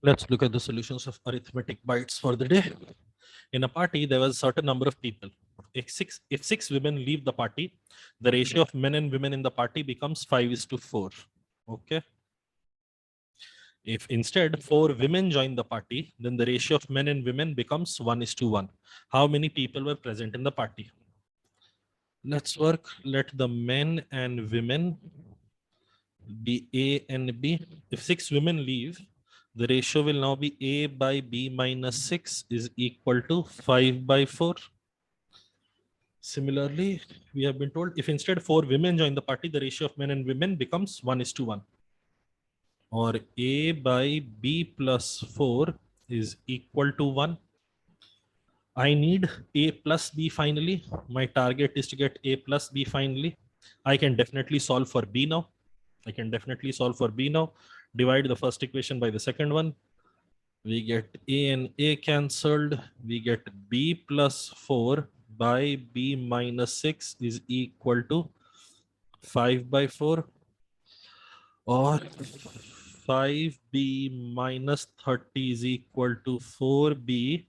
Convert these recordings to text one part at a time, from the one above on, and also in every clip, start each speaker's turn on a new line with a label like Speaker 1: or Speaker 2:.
Speaker 1: Let's look at the solutions of arithmetic bites for the day. In a party, there was a certain number of people. If six women leave the party, the ratio of men and women in the party becomes 5:4. Okay. If instead 4 women join the party, then the ratio of men and women becomes 1:1. How many people were present in the party? Let's work. Let the men and women be A and B. If 6 women leave, the ratio will now be A by B minus 6 is equal to 5/4. Similarly, we have been told if instead 4 women join the party, the ratio of men and women becomes 1:1. Or A by B plus 4 is equal to 1. I need A plus B finally. My target is to get A plus B finally. I can definitely solve for B now. Divide the first equation by the second one. We get A and A cancelled. We get B plus 4 by B minus 6 is equal to 5/4. Or 5B minus 30 is equal to 4B.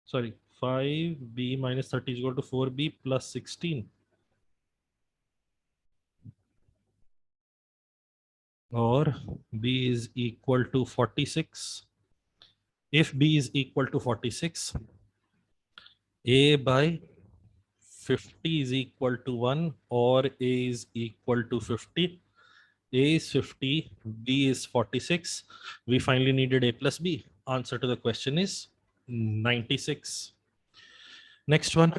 Speaker 1: Sorry, 5B minus 30 is equal to 4B plus 16. Or B is equal to 46. If B is equal to 46, A by 50 is equal to 1 or A is equal to 50. A is 50, B is 46. We finally needed A plus B. Answer to the question is 96. Next one.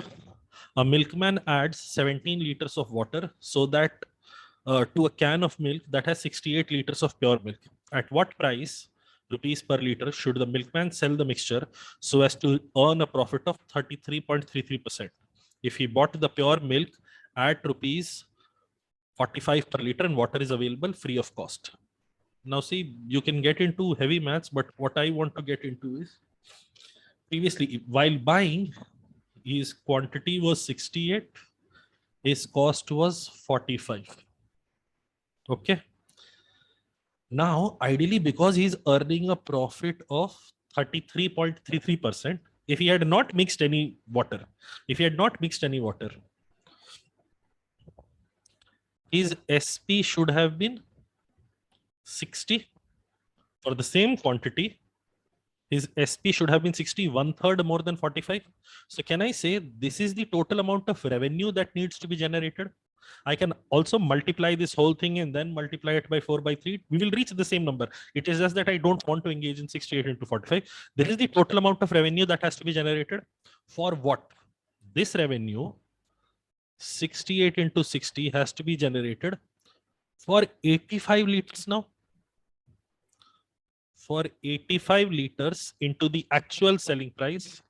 Speaker 1: A milkman adds 17 liters of water so that to a can of milk that has 68 liters of pure milk. At what price, rupees per liter, should the milkman sell the mixture so as to earn a profit of 33.33%? If he bought the pure milk at rupees 45 per liter and water is available free of cost. Now see, you can get into heavy maths, but what I want to get into is previously while buying, his quantity was 68, his cost was 45. Okay. Now, ideally, because he's earning a profit of 33.33%, if he had not mixed any water, his SP should have been 60 for the same quantity. His SP should have been 60, 1/3 more than 45. So can I say this is the total amount of revenue that needs to be generated? I can also multiply this whole thing and then multiply it by 4/3. We will reach the same number. It is just that I don't want to engage in 68 into 45. This is the total amount of revenue that has to be generated. For what? This revenue, 68 into 60, has to be generated for 85 liters now. For 85 liters into the actual selling price,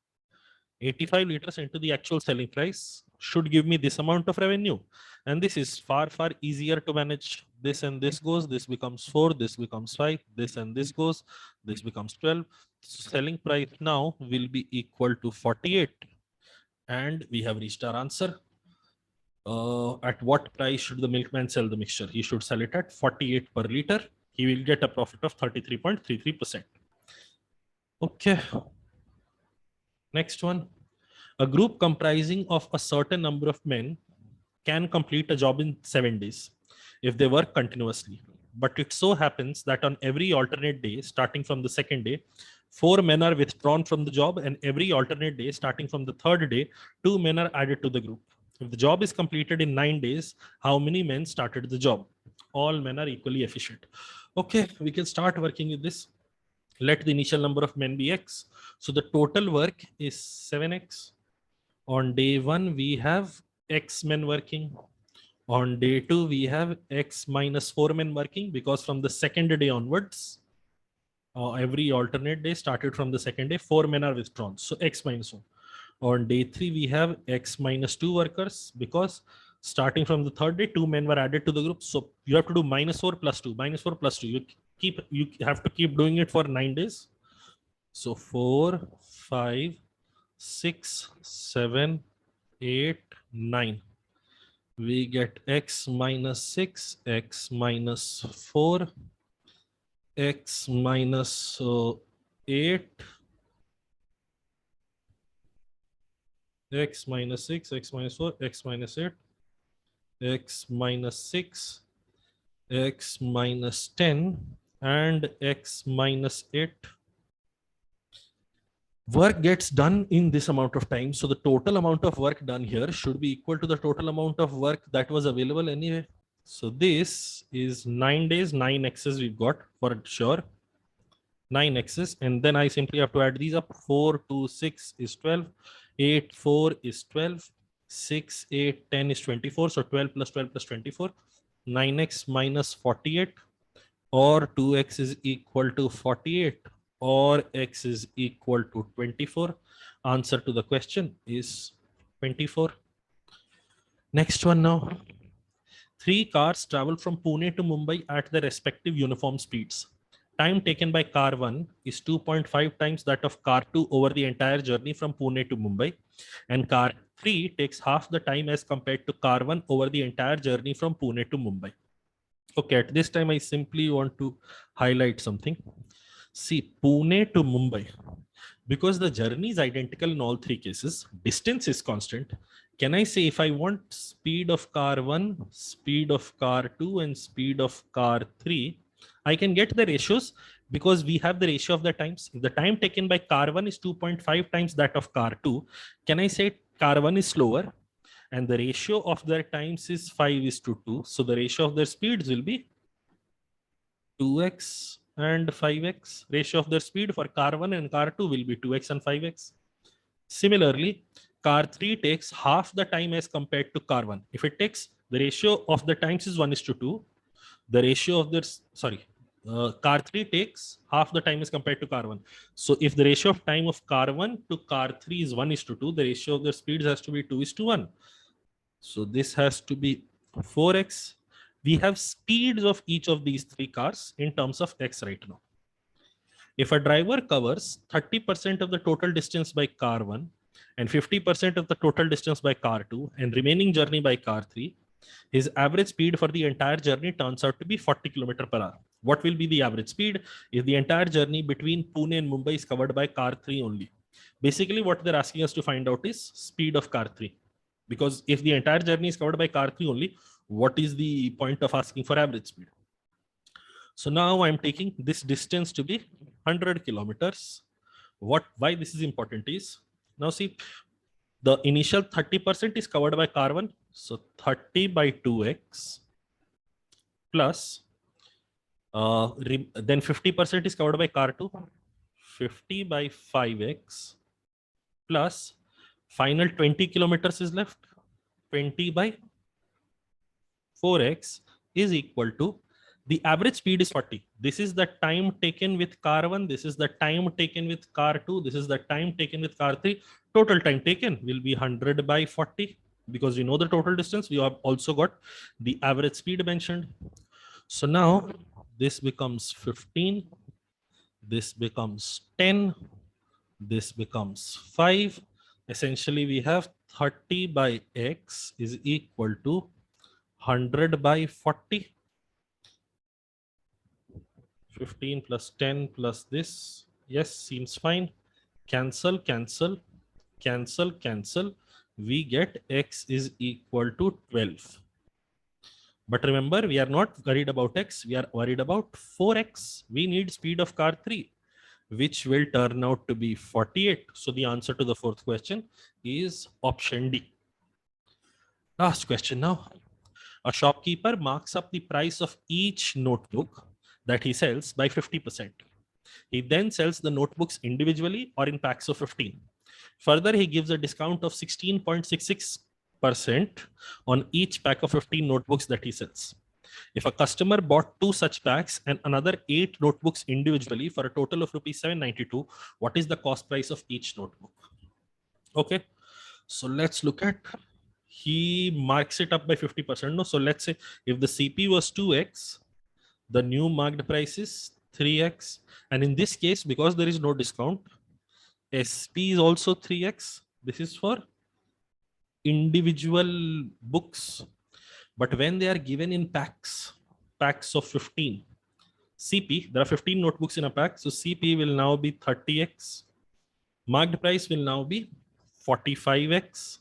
Speaker 1: 85 liters into the actual selling price should give me this amount of revenue. And this is far, far easier to manage. This and this goes, this becomes 4, this becomes 5, this and this goes, this becomes 12. Selling price now will be equal to 48. And we have reached our answer. At what price should the milkman sell the mixture? He should sell it at 48 per liter. He will get a profit of 33.33%. Okay. Next one. A group comprising of a certain number of men can complete a job in 7 days if they work continuously. But it so happens that on every alternate day, starting from the second day, 4 men are withdrawn from the job, and every alternate day, starting from the third day, 2 men are added to the group. If the job is completed in 9 days, how many men started the job? All men are equally efficient. Okay, we can start working with this. Let the initial number of men be x. So the total work is 7x. On day 1, we have x men working. On day 2, we have x minus 4 men working, because from the second day onwards, every alternate day started from the second day, 4 men are withdrawn. So x minus 1. On day 3, we have x minus 2 workers, because starting from the third day, 2 men were added to the group. So you have to do -4 plus 2, -4 plus 2. You have to keep doing it for 9 days. So 4, 5, 6, 7, 8, 9. We get x minus 6, x minus 4, x minus 8, x minus 6, x minus 4, x minus 8, x minus 6, x minus 10, and x minus 8. Work gets done in this amount of time. So the total amount of work done here should be equal to the total amount of work that was available anyway. So this is 9 days, 9 x's we've got for sure. 9 x's, and then I simply have to add these up. 4 2 6 is 12, 8 4 is 12, 6 8 10 is 24. So 12 plus 12 plus 24, 9x minus 48, or 2x is equal to 48, or x is equal to 24. Answer to the question is 24. Next one now. 3 cars travel from Pune to Mumbai at their respective uniform speeds. Time taken by car 1 is 2.5 times that of car 2 over the entire journey from Pune to Mumbai, and car 3 takes half the time as compared to car 1 over the entire journey from Pune to Mumbai. Okay, at this time I simply want to highlight something. See, Pune to Mumbai, because the journey is identical in all 3 cases, distance is constant. Can I say if I want speed of car 1, speed of car 2, and speed of car 3, I can get the ratios because we have the ratio of the times. If the time taken by car 1 is 2.5 times that of car 2, can I say car 1 is slower? And the ratio of their times is 5:2. So the ratio of their speeds will be 2x and 5x. Ratio of their speed for car 1 and car 2 will be 2x and 5x. Similarly, car 3 takes half the time as compared to car 1. If it takes, the ratio of the times is 1:2. The ratio of their, car 3 takes half the time as compared to car 1. So if the ratio of time of car 1 to car 3 is 1:2, the ratio of their speeds has to be 2:1. So this has to be 4x. We have speeds of each of these 3 cars in terms of x right now. If a driver covers 30% of the total distance by car 1 and 50% of the total distance by car 2 and remaining journey by car 3, his average speed for the entire journey turns out to be 40 km per hour. What will be the average speed if the entire journey between Pune and Mumbai is covered by car 3 only? Basically, what they're asking us to find out is speed of car 3. Because if the entire journey is covered by car 3 only, what is the point of asking for average speed? So now I'm taking this distance to be 100 kilometers. Why this is important is, now see, the initial 30% is covered by car 1. So 30 by 2x plus, then 50% is covered by car 2. 50 by 5x plus final 20 kilometers is left. 20 by 4x is equal to, the average speed is 40. This is the time taken with car 1. This is the time taken with car 2. This is the time taken with car 3. Total time taken will be 100 by 40. Because we know the total distance, we have also got the average speed mentioned. So now this becomes 15. This becomes 10. This becomes 5. Essentially, we have 30 by x is equal to 100 by 40. 15 plus 10 plus this. Yes, seems fine. Cancel, cancel, cancel, cancel. We get x is equal to 12. But remember, we are not worried about x. We are worried about 4x. We need speed of car 3, which will turn out to be 48. So the answer to the 4th question is option D. Last question now. A shopkeeper marks up the price of each notebook that he sells by 50%. He then sells the notebooks individually or in packs of 15. Further, he gives a discount of 16.66% on each pack of 15 notebooks that he sells. If a customer bought 2 such packs and another 8 notebooks individually for a total of rupees 792, what is the cost price of each notebook? Okay, so let's look at, he marks it up by 50%. No, so let's say if the CP was 2x, the new marked price is 3x. And in this case, because there is no discount, SP is also 3x. This is for individual books. But when they are given in packs of 15, CP, there are 15 notebooks in a pack. So CP will now be 30x. Marked price will now be 45x.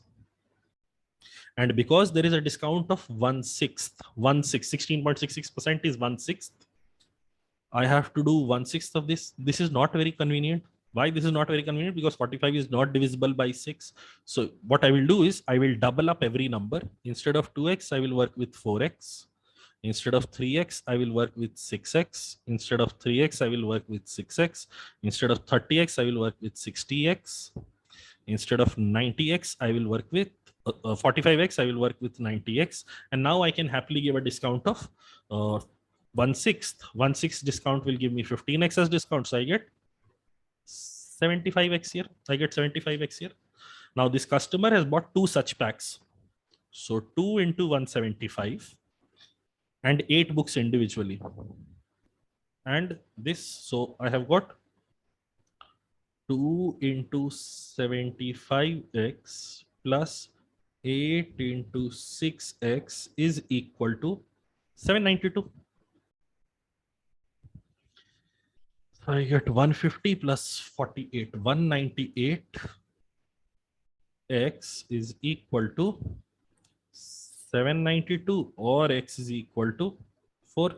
Speaker 1: And because there is a discount of 1/6, 16.66% is 1/6. I have to do 1/6 of this. This is not very convenient. Why this is not very convenient? Because 45 is not divisible by 6. So what I will do is I will double up every number. Instead of 2x, I will work with 4x. Instead of 3x, I will work with 6x. Instead of 3x, I will work with 6x. Instead of 30x, I will work with 60x. Instead of 90x, I will work with 45x, I will work with 90x. And now I can happily give a discount of 1/6. 1/6 discount will give me 15x as discount. So I get 75x here. I get 75x here. Now this customer has bought 2 such packs. So 2 into 175 and 8 books individually. And this, so I have got 2 into 75x plus 8 into 6x is equal to 792. So I get 150 plus 48. 198x is equal to 792, or x is equal to 4.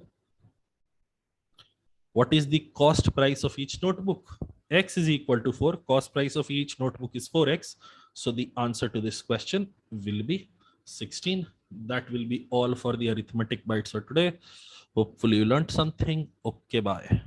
Speaker 1: What is the cost price of each notebook? X is equal to 4. Cost price of each notebook is 4x. So the answer to this question will be 16. That will be all for the arithmetic bites for today. Hopefully you learned something. Okay, bye.